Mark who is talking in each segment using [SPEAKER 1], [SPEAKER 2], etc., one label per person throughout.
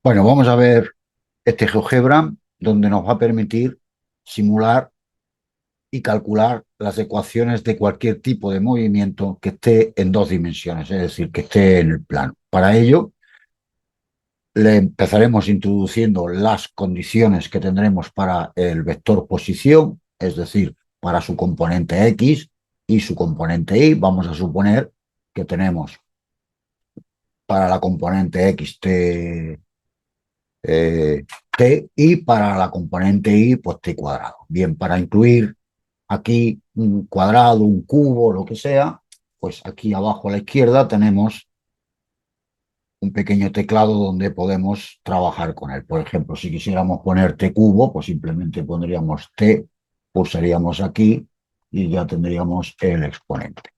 [SPEAKER 1] Bueno, vamos a ver este GeoGebra donde nos va a permitir simular y calcular las ecuaciones de cualquier tipo de movimiento que esté en dos dimensiones, es decir, que esté en el plano. Para ello, le empezaremos introduciendo las condiciones que tendremos para el vector posición, es decir, para su componente X y su componente Y. Vamos a suponer que tenemos para la componente X t y para la componente y, pues t cuadrado. Bien, para incluir aquí un cuadrado, un cubo, lo que sea, pues aquí abajo a la izquierda tenemos un pequeño teclado donde podemos trabajar con él. Por ejemplo, si quisiéramos poner t cubo, pues simplemente pondríamos t, pulsaríamos aquí y ya tendríamos el exponente.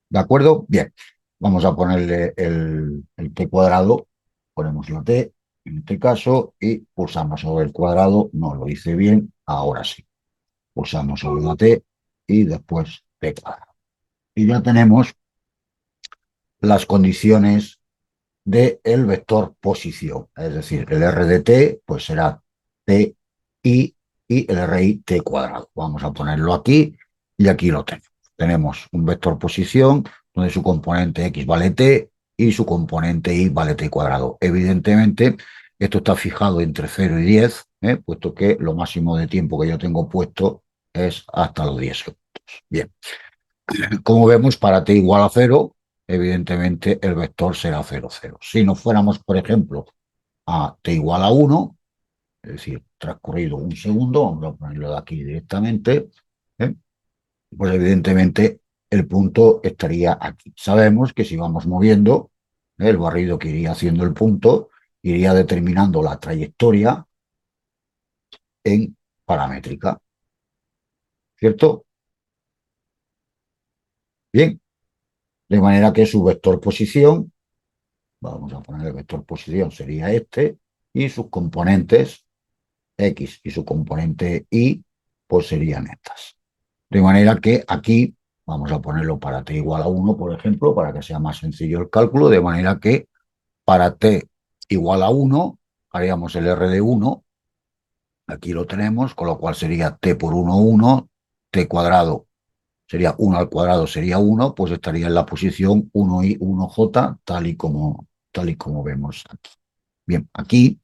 [SPEAKER 1] ¿De acuerdo? Bien, vamos a ponerle el t cuadrado, ponemos la t en este caso y pulsamos sobre el cuadrado. No lo hice bien, ahora sí. Pulsamos sobre la t y después t cuadrado. Y ya tenemos las condiciones del vector posición, es decir, el r de t pues será t y el ri t cuadrado. Vamos a ponerlo aquí y aquí lo tenemos. Tenemos un vector posición donde su componente x vale t y su componente y vale t cuadrado. Evidentemente, esto está fijado entre 0 y 10, puesto que lo máximo de tiempo que yo tengo puesto es hasta los 10 segundos. Bien, como vemos, para t igual a 0, evidentemente el vector será 0, 0. Si nos fuéramos, por ejemplo, a t igual a 1, es decir, transcurrido un segundo, vamos a ponerlo de aquí directamente, ¿eh? Pues evidentemente el punto estaría aquí. Sabemos que si vamos moviendo, el barrido que iría haciendo el punto iría determinando la trayectoria en paramétrica, ¿cierto? Bien, de manera que su vector posición, vamos a poner el vector posición, sería este, y sus componentes X y su componente Y, pues serían estas. De manera que aquí vamos a ponerlo para t igual a 1, por ejemplo, para que sea más sencillo el cálculo, de manera que para t igual a 1 haríamos el r de 1, aquí lo tenemos, con lo cual sería t por 1, 1, t cuadrado sería 1 al cuadrado, sería 1, pues estaría en la posición 1i, 1j, tal y como vemos aquí. Bien, aquí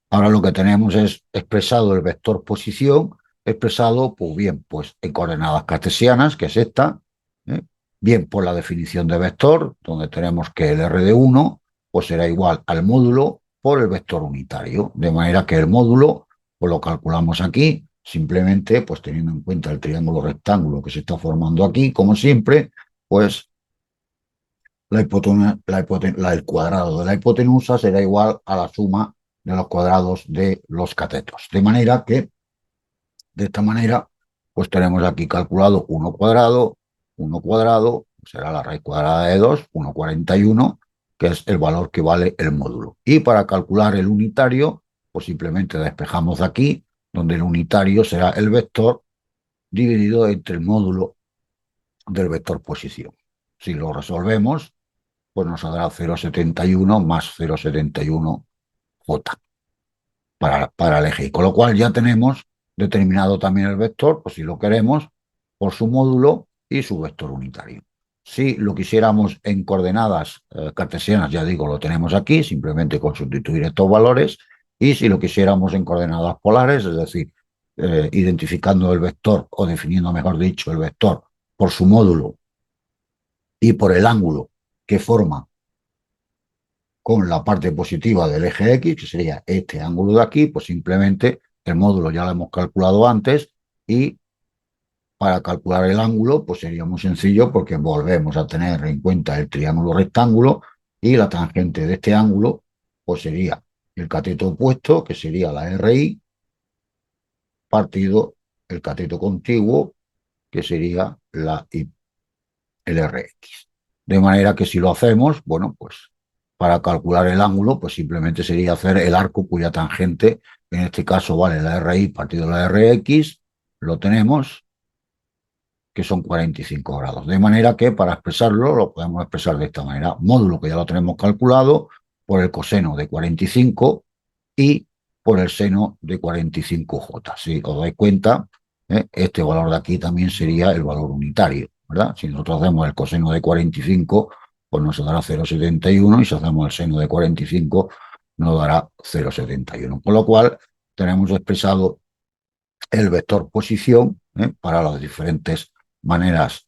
[SPEAKER 1] ahora lo que tenemos es expresado el vector posición, expresado, pues bien, pues en coordenadas cartesianas, que es esta, ¿eh? Bien por la definición de vector, donde tenemos que el r de 1 pues será igual al módulo por el vector unitario, de manera que el módulo pues lo calculamos aquí, simplemente pues teniendo en cuenta el triángulo rectángulo que se está formando aquí, como siempre, pues el cuadrado de la hipotenusa será igual a la suma de los cuadrados de los catetos. De manera que, de esta manera, pues tenemos aquí calculado 1 cuadrado, será la raíz cuadrada de 2, 1,41, que es el valor que vale el módulo. Y para calcular el unitario, pues simplemente despejamos de aquí, donde el unitario será el vector dividido entre el módulo del vector posición. Si lo resolvemos, pues nos saldrá 0,71 más 0,71j para el eje Y. Con lo cual ya tenemos determinado también el vector, pues si lo queremos, por su módulo y su vector unitario. Si lo quisiéramos en coordenadas cartesianas, ya digo, lo tenemos aquí, simplemente con sustituir estos valores. Y si lo quisiéramos en coordenadas polares, es decir, identificando el vector o definiendo, mejor dicho, el vector por su módulo y por el ángulo que forma con la parte positiva del eje X, que sería este ángulo de aquí, pues simplemente el módulo ya lo hemos calculado antes y para calcular el ángulo, pues sería muy sencillo porque volvemos a tener en cuenta el triángulo rectángulo y la tangente de este ángulo, pues sería el cateto opuesto, que sería la RI, partido el cateto contiguo, que sería el RX. De manera que si lo hacemos, bueno, pues para calcular el ángulo, pues simplemente sería hacer el arco cuya tangente, en este caso vale la RI partido la RX, lo tenemos, que son 45 grados. De manera que para expresarlo, lo podemos expresar de esta manera. Módulo que ya lo tenemos calculado, por el coseno de 45 y por el seno de 45J. Si os dais cuenta, este valor de aquí también sería el valor unitario, ¿verdad? Si nosotros hacemos el coseno de 45, pues nos dará 0,71 y si hacemos el seno de 45 nos dará 0,71. Con lo cual tenemos expresado el vector posición para las diferentes maneras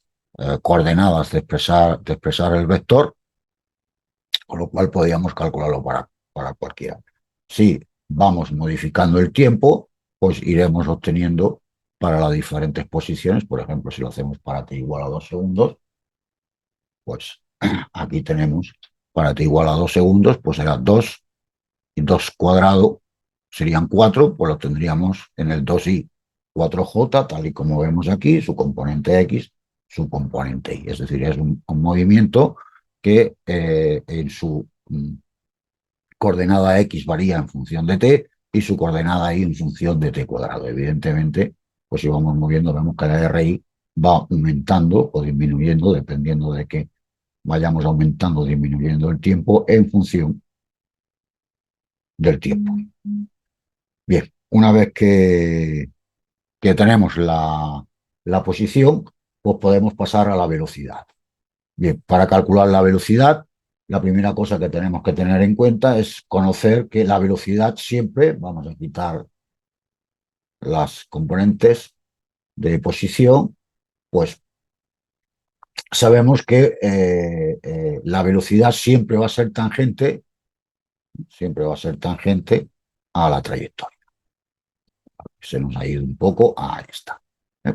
[SPEAKER 1] coordenadas de expresar el vector, con lo cual podríamos calcularlo para cualquiera. Si vamos modificando el tiempo, pues iremos obteniendo para las diferentes posiciones. Por ejemplo, si lo hacemos para t igual a 2 segundos, pues aquí tenemos para t igual a 2 segundos, pues será 2 y 2 cuadrado serían 4, pues lo tendríamos en el 2i 4j, tal y como vemos aquí, su componente x, su componente y. Es decir, es un movimiento que en su coordenada x varía en función de t y su coordenada y en función de t cuadrado. Evidentemente, pues si vamos moviendo, vemos que la RI va aumentando o disminuyendo, dependiendo de que vayamos aumentando o disminuyendo el tiempo en función del tiempo. Bien, una vez que tenemos la posición, pues podemos pasar a la velocidad. Bien, para calcular la velocidad, la primera cosa que tenemos que tener en cuenta es conocer que la velocidad siempre, vamos a quitar las componentes de posición, pues sabemos que la velocidad siempre va a ser tangente a la trayectoria. Se nos ha ido un poco, ahí está.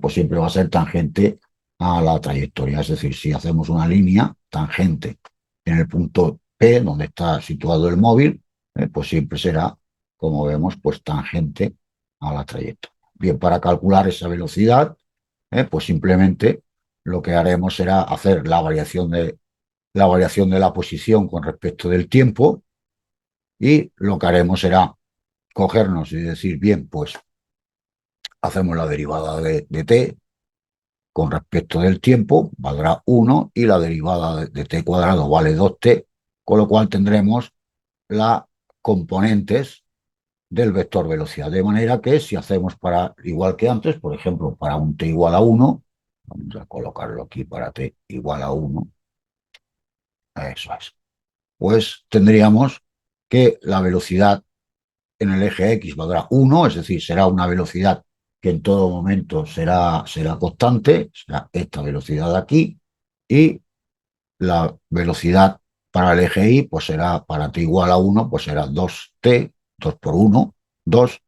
[SPEAKER 1] Pues siempre va a ser tangente a la trayectoria. Es decir, si hacemos una línea tangente en el punto P, donde está situado el móvil, pues siempre será, como vemos, pues tangente a la trayectoria. Bien, para calcular esa velocidad, pues simplemente lo que haremos será hacer la variación de la posición con respecto del tiempo y lo que haremos será cogernos y decir, bien, pues hacemos la derivada de t con respecto del tiempo, valdrá 1 y la derivada de t cuadrado vale 2t, con lo cual tendremos las componentes del vector velocidad. De manera que si hacemos para, igual que antes, por ejemplo, para un t igual a 1, vamos a colocarlo aquí para t igual a 1, eso es, pues tendríamos que la velocidad en el eje X valdrá 1, es decir, será una velocidad que en todo momento será constante, será esta velocidad de aquí, y la velocidad para el eje Y, pues será para t igual a 1, pues será 2t, 2 por 1, 2,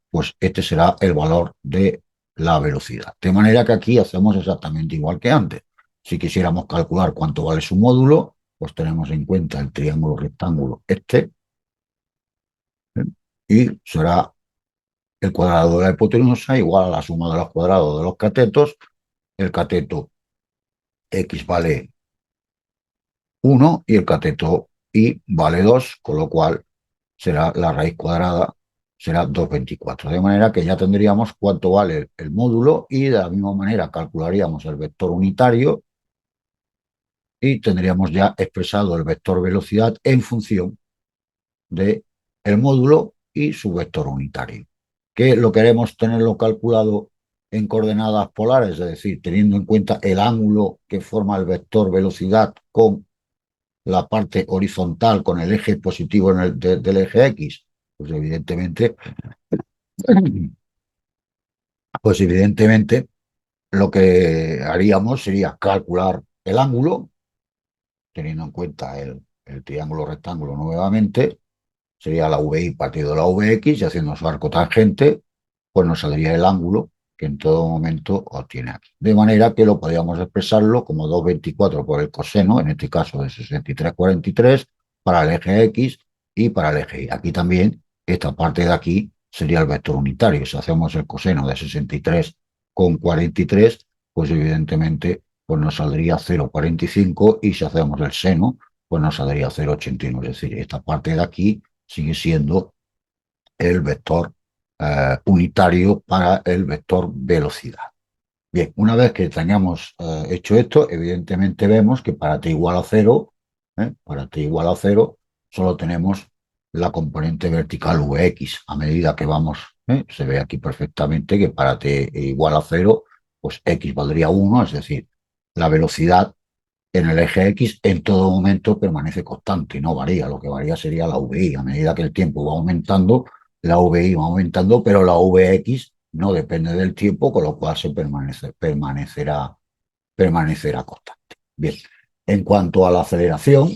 [SPEAKER 1] pues este será el valor de la velocidad. De manera que aquí hacemos exactamente igual que antes. Si quisiéramos calcular cuánto vale su módulo, pues tenemos en cuenta el triángulo rectángulo este, y será el cuadrado de la hipotenusa igual a la suma de los cuadrados de los catetos. El cateto X vale 1 y el cateto Y vale 2, con lo cual será la raíz cuadrada, será 2,24. De manera que ya tendríamos cuánto vale el módulo y de la misma manera calcularíamos el vector unitario y tendríamos ya expresado el vector velocidad en función del módulo y su vector unitario. Que lo queremos tenerlo calculado en coordenadas polares, es decir, teniendo en cuenta el ángulo que forma el vector velocidad con la parte horizontal, con el eje positivo del eje X, pues evidentemente lo que haríamos sería calcular el ángulo, teniendo en cuenta el triángulo rectángulo nuevamente, sería la VI partido de la VX y haciendo su arco tangente, pues nos saldría el ángulo que en todo momento obtiene aquí. De manera que lo podríamos expresarlo como 2,24 por el coseno, en este caso de 63,43, para el eje X y para el eje Y. Aquí también, esta parte de aquí sería el vector unitario. Si hacemos el coseno de 63,43, pues evidentemente pues nos saldría 0,45 y si hacemos el seno, pues nos saldría 0,89. Es decir, esta parte de aquí sigue siendo el vector unitario para el vector velocidad. Bien, una vez que tengamos hecho esto, evidentemente vemos que para t igual a 0, para t igual a 0, solo tenemos la componente vertical Vx. A medida que vamos, se ve aquí perfectamente que para t igual a 0, pues x valdría 1, es decir, la velocidad en el eje X en todo momento permanece constante, no varía. Lo que varía sería la VI. A medida que el tiempo va aumentando, la VI va aumentando, pero la Vx no depende del tiempo, con lo cual permanecerá constante. Bien, en cuanto a la aceleración,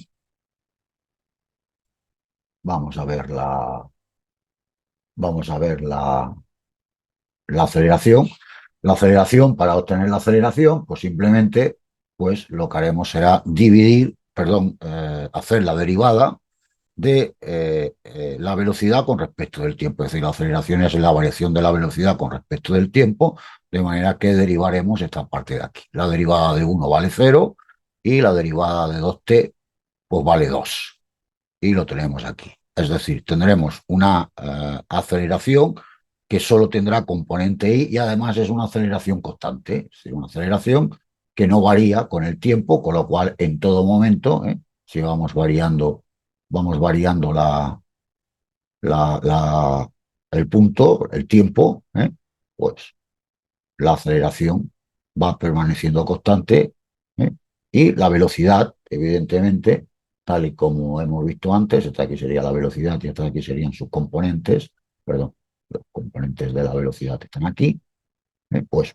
[SPEAKER 1] vamos a ver vamos a ver la aceleración. La aceleración, para obtener la aceleración, pues simplemente pues lo que haremos será hacer la derivada de la velocidad con respecto del tiempo. Es decir, la aceleración es la variación de la velocidad con respecto del tiempo, de manera que derivaremos esta parte de aquí. La derivada de 1 vale 0 y la derivada de 2t pues vale 2. Y lo tenemos aquí. Es decir, tendremos una aceleración que solo tendrá componente i y además es una aceleración constante, es decir, una aceleración que no varía con el tiempo, con lo cual en todo momento, si vamos variando el punto, el tiempo, pues la aceleración va permaneciendo constante, ¿eh? Y la velocidad, evidentemente, tal y como hemos visto antes, esta aquí sería la velocidad y esta aquí serían sus componentes, perdón, los componentes de la velocidad están aquí, pues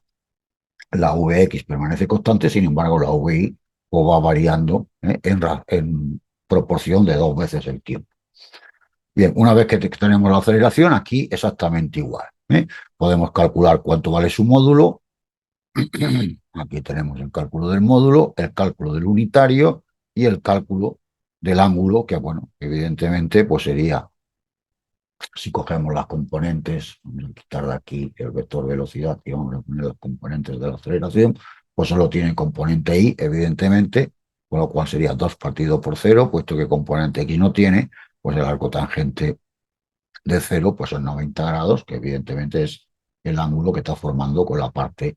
[SPEAKER 1] la Vx permanece constante, sin embargo la Vi pues, va variando en proporción de 2 veces el tiempo. Bien, una vez que tenemos la aceleración, aquí exactamente igual. Podemos calcular cuánto vale su módulo. Aquí tenemos el cálculo del módulo, el cálculo del unitario y el cálculo del ángulo, que bueno, evidentemente pues sería, si cogemos las componentes, vamos a quitar de aquí el vector velocidad y vamos a poner las componentes de la aceleración, pues solo tiene componente y, evidentemente, con lo cual sería 2 partido por 0, puesto que componente x no tiene, pues el arco tangente de 0 pues son 90 grados, que evidentemente es el ángulo que está formando con la parte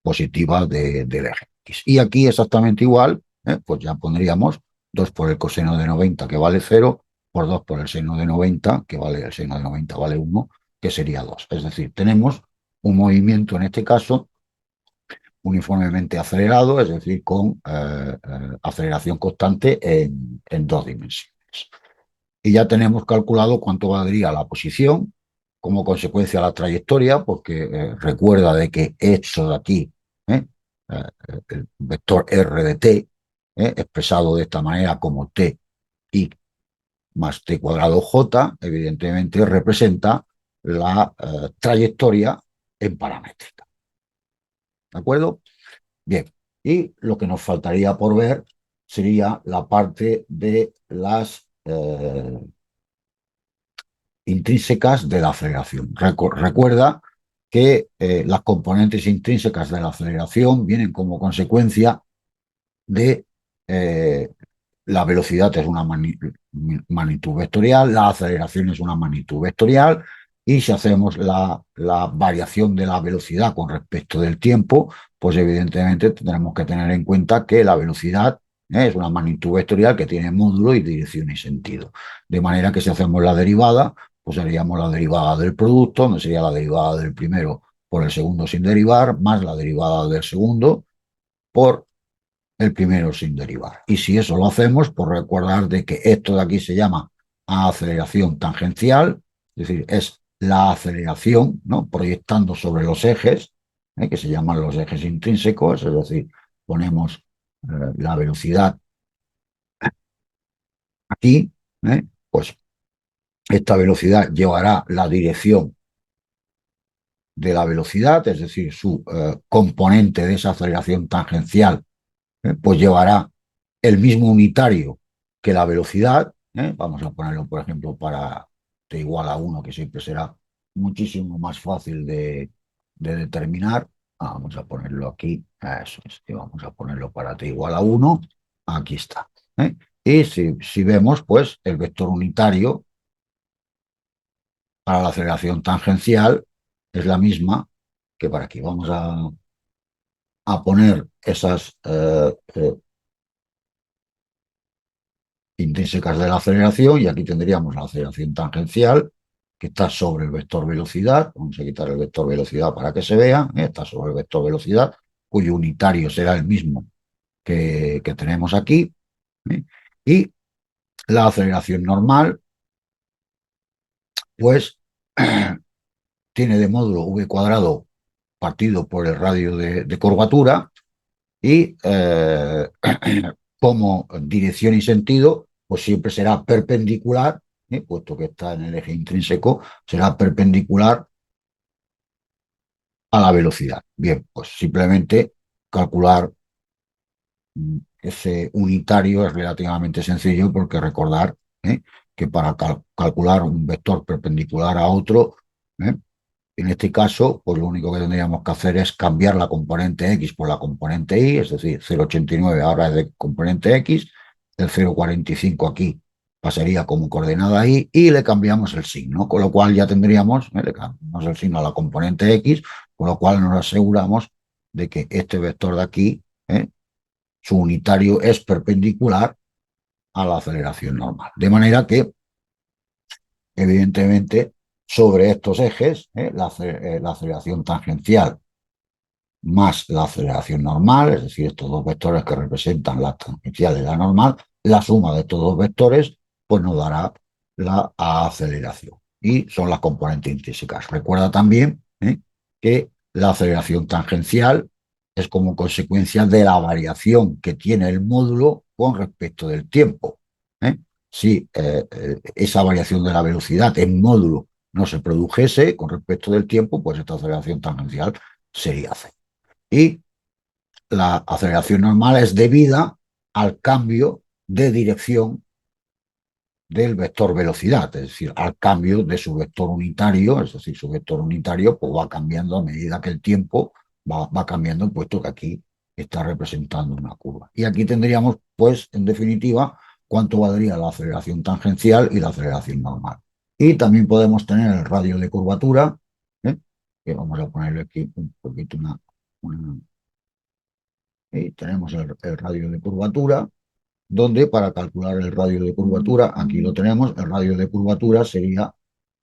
[SPEAKER 1] positiva del eje X. Y aquí exactamente igual, pues ya pondríamos 2 por el coseno de 90, que vale 0, por 2 por el seno de 90, que vale el seno de 90 vale 1, que sería 2. Es decir, tenemos un movimiento en este caso uniformemente acelerado, es decir, con aceleración constante en 2 dimensiones. Y ya tenemos calculado cuánto valdría la posición como consecuencia de la trayectoria, porque recuerda de que esto de aquí, ¿eh? El vector r de t, expresado de esta manera como t i más t cuadrado j, evidentemente representa la trayectoria en paramétrica. ¿De acuerdo? Bien, y lo que nos faltaría por ver sería la parte de las intrínsecas de la aceleración. Recuerda que las componentes intrínsecas de la aceleración vienen como consecuencia de la velocidad es una magnitud vectorial, la aceleración es una magnitud vectorial, y si hacemos la variación de la velocidad con respecto del tiempo, pues evidentemente tendremos que tener en cuenta que la velocidad es una magnitud vectorial que tiene módulo y dirección y sentido. De manera que si hacemos la derivada, pues haríamos la derivada del producto, donde sería la derivada del primero por el segundo sin derivar, más la derivada del segundo por el primero sin derivar. Y si eso lo hacemos, por recordar de que esto de aquí se llama aceleración tangencial, es decir, es la aceleración, ¿no?, proyectando sobre los ejes, que se llaman los ejes intrínsecos, es decir, ponemos la velocidad aquí, pues esta velocidad llevará la dirección de la velocidad, es decir, su componente de esa aceleración tangencial pues llevará el mismo unitario que la velocidad. Vamos a ponerlo, por ejemplo, para t igual a 1, que siempre será muchísimo más fácil de determinar. Vamos a ponerlo aquí, eso es, que vamos a ponerlo para t igual a 1, aquí está. Y si vemos, pues el vector unitario para la aceleración tangencial es la misma que para aquí. Vamos a poner esas intrínsecas de la aceleración, y aquí tendríamos la aceleración tangencial, que está sobre el vector velocidad. Vamos a quitar el vector velocidad para que se vea. Está sobre el vector velocidad, cuyo unitario será el mismo que tenemos aquí. ¿eh? Y la aceleración normal, pues, tiene de módulo v cuadrado partido por el radio de curvatura, y como dirección y sentido, pues siempre será perpendicular, puesto que está en el eje intrínseco, será perpendicular a la velocidad. Bien, pues simplemente calcular ese unitario es relativamente sencillo, porque recordar que para calcular un vector perpendicular a otro, ¿eh? En este caso, pues lo único que tendríamos que hacer es cambiar la componente X por la componente Y, es decir, 0,89 ahora es de componente X, el 0,45 aquí pasaría como coordenada Y, y le cambiamos el signo, con lo cual ya tendríamos, le cambiamos el signo a la componente X, con lo cual nos aseguramos de que este vector de aquí, su unitario es perpendicular a la aceleración normal. De manera que, evidentemente, sobre estos ejes, la aceleración tangencial más la aceleración normal, es decir, estos dos vectores que representan la tangencial y la normal, la suma de estos dos vectores, pues nos dará la aceleración. Y son las componentes intrínsecas. Recuerda también que la aceleración tangencial es como consecuencia de la variación que tiene el módulo con respecto del tiempo. Si esa variación de la velocidad en módulo no se produjese con respecto del tiempo, pues esta aceleración tangencial sería cero. Y la aceleración normal es debida al cambio de dirección del vector velocidad, es decir, al cambio de su vector unitario, es decir, su vector unitario pues va cambiando a medida que el tiempo va cambiando, puesto que aquí está representando una curva. Y aquí tendríamos, pues, en definitiva, cuánto valdría la aceleración tangencial y la aceleración normal. Y también podemos tener el radio de curvatura, que vamos a ponerle aquí un poquito una y tenemos el radio de curvatura, donde para calcular el radio de curvatura, aquí lo tenemos, el radio de curvatura sería,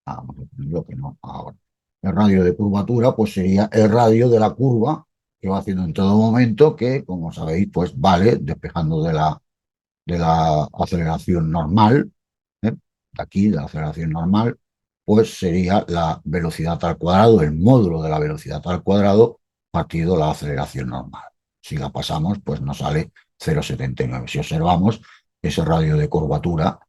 [SPEAKER 1] vamos a ponerlo que no, ahora, el radio de curvatura pues sería el radio de la curva que va haciendo en todo momento, que como sabéis pues vale despejando de la aceleración normal, aquí de la aceleración normal, pues sería la velocidad al cuadrado, el módulo de la velocidad al cuadrado partido la aceleración normal. Si la pasamos, pues nos sale 0,79. Si observamos ese radio de curvatura,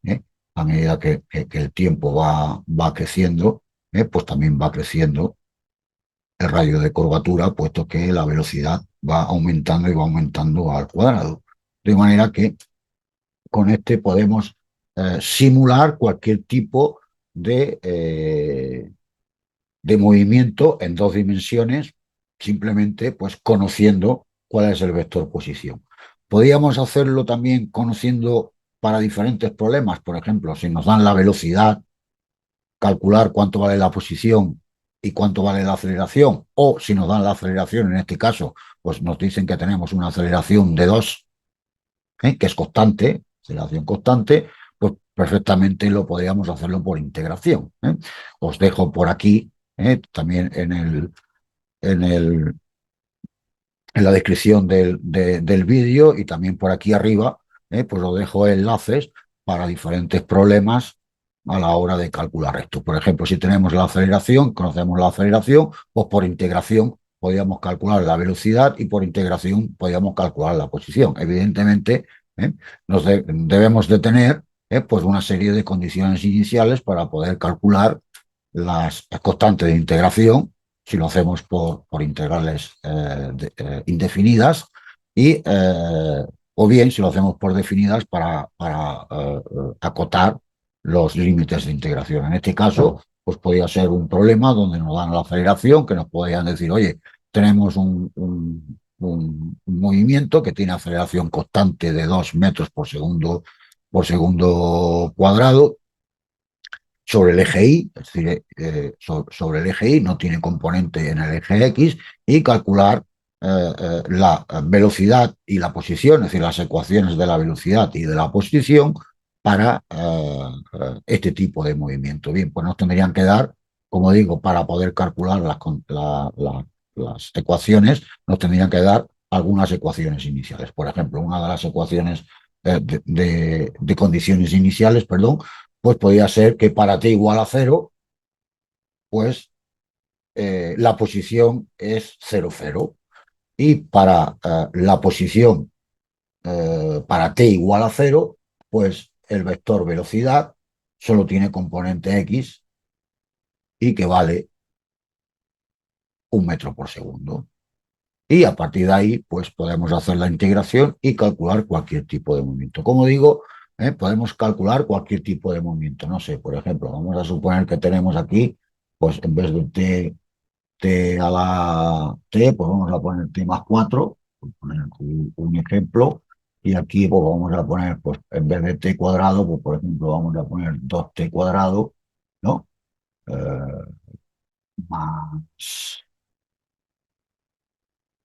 [SPEAKER 1] a medida que el tiempo va creciendo, pues también va creciendo el radio de curvatura, puesto que la velocidad va aumentando y va aumentando al cuadrado. De manera que con este podemos simular cualquier tipo de movimiento en dos dimensiones, simplemente pues conociendo cuál es el vector posición. Podríamos hacerlo también conociendo para diferentes problemas, por ejemplo, si nos dan la velocidad, calcular cuánto vale la posición y cuánto vale la aceleración, o si nos dan la aceleración, en este caso, pues nos dicen que tenemos una aceleración de 2, que es constante, aceleración constante, pues perfectamente lo podríamos hacerlo por integración. Os dejo por aquí también en la descripción del vídeo, y también por aquí arriba, pues os dejo enlaces para diferentes problemas a la hora de calcular esto. Por ejemplo, si tenemos la aceleración, conocemos la aceleración, pues por integración podríamos calcular la velocidad, y por integración podríamos calcular la posición. Evidentemente, debemos de tener pues una serie de condiciones iniciales para poder calcular las constantes de integración, si lo hacemos por integrales indefinidas, o bien si lo hacemos por definidas para acotar los límites de integración. En este caso, pues podría ser un problema donde nos dan la aceleración, que nos podrían decir, oye, tenemos un movimiento que tiene aceleración constante de 2 metros por segundo cuadrado sobre el eje Y, es decir, sobre el eje Y, no tiene componente en el eje X, y calcular la velocidad y la posición, es decir, las ecuaciones de la velocidad y de la posición, para este tipo de movimiento. Bien, pues nos tendrían que dar, como digo, para poder calcular las ecuaciones, nos tendrían que dar algunas ecuaciones iniciales. Por ejemplo, una de las ecuaciones de condiciones iniciales, perdón, pues podría ser que para t igual a 0, pues la posición es 0, 0. Y para la posición para t igual a 0, pues el vector velocidad solo tiene componente x y que vale 1 metro por segundo. Y a partir de ahí, pues podemos hacer la integración y calcular cualquier tipo de movimiento. Como digo, podemos calcular cualquier tipo de movimiento. No sé, por ejemplo, vamos a suponer que tenemos aquí, pues en vez de t a la t, pues vamos a poner t más 4, por poner un ejemplo. Y aquí pues vamos a poner, pues en vez de t cuadrado, pues por ejemplo vamos a poner 2t cuadrado, ¿no? Eh, más,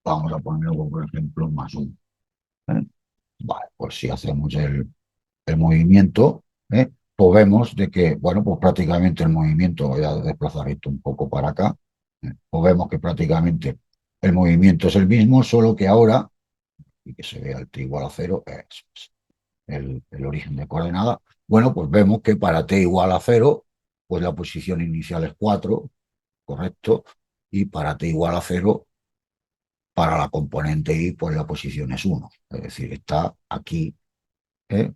[SPEAKER 1] vamos a ponerlo, por ejemplo, más 1. Vale, pues si hacemos el movimiento, pues vemos de que, bueno, pues prácticamente el movimiento, voy a desplazar esto un poco para acá, pues vemos que prácticamente el movimiento es el mismo, solo que ahora, y que se vea el t igual a 0, es el origen de coordenada, bueno, pues vemos que para t igual a 0, pues la posición inicial es 4, correcto, y para t igual a 0, para la componente y, pues la posición es 1, es decir, está aquí.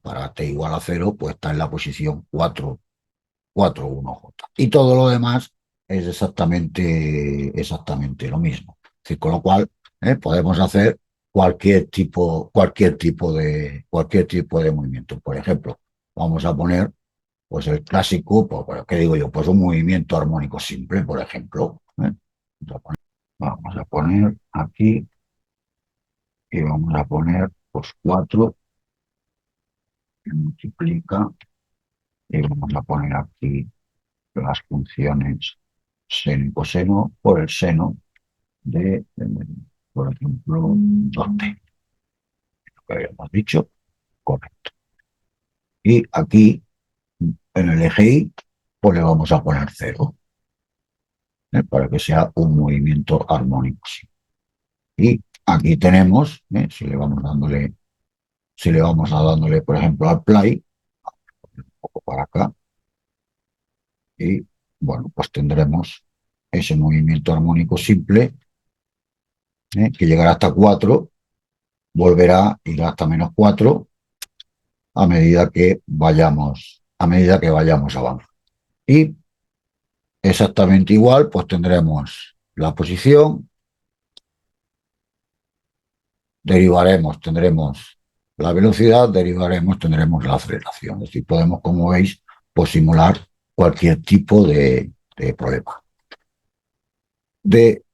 [SPEAKER 1] Para t igual a 0, pues está en la posición 4, 4, 1, J. Y todo lo demás es exactamente lo mismo. Es decir, con lo cual, podemos hacer cualquier tipo de movimiento. Por ejemplo, vamos a poner, pues el clásico, pues, ¿qué digo yo? Pues un movimiento armónico simple, por ejemplo. Vamos a poner aquí y vamos a poner, pues 4 que multiplica, y vamos a poner aquí las funciones seno y coseno por el seno de, por ejemplo, 2t, que habíamos dicho, correcto. Y aquí, en el eje Y, pues le vamos a poner 0, para que sea un movimiento armónico. Sí. Y aquí tenemos, si le vamos a dándole, por ejemplo, al play, un poco para acá, y bueno, pues tendremos ese movimiento armónico simple, que llegará hasta 4, volverá, irá hasta -4 a medida que vayamos avanzando. Y exactamente igual, pues tendremos la posición, tendremos la velocidad, tendremos la aceleración. Es decir, podemos, como veis, pues simular cualquier tipo de problema,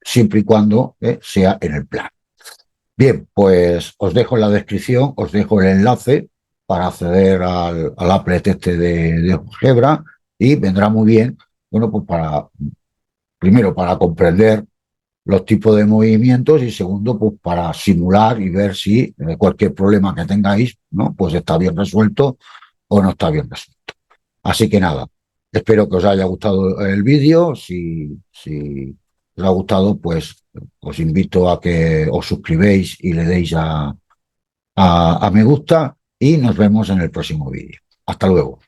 [SPEAKER 1] siempre y cuando sea en el plan. Bien, pues os dejo en la descripción, os dejo el enlace para acceder al applet este de GeoGebra, y vendrá muy bien, bueno, pues primero para comprender los tipos de movimientos, y segundo, pues para simular y ver si cualquier problema que tengáis, ¿no? Pues está bien resuelto o no está bien resuelto. Así que nada, espero que os haya gustado el vídeo. Si os ha gustado, pues os invito a que os suscribáis y le deis a me gusta, y nos vemos en el próximo vídeo. Hasta luego.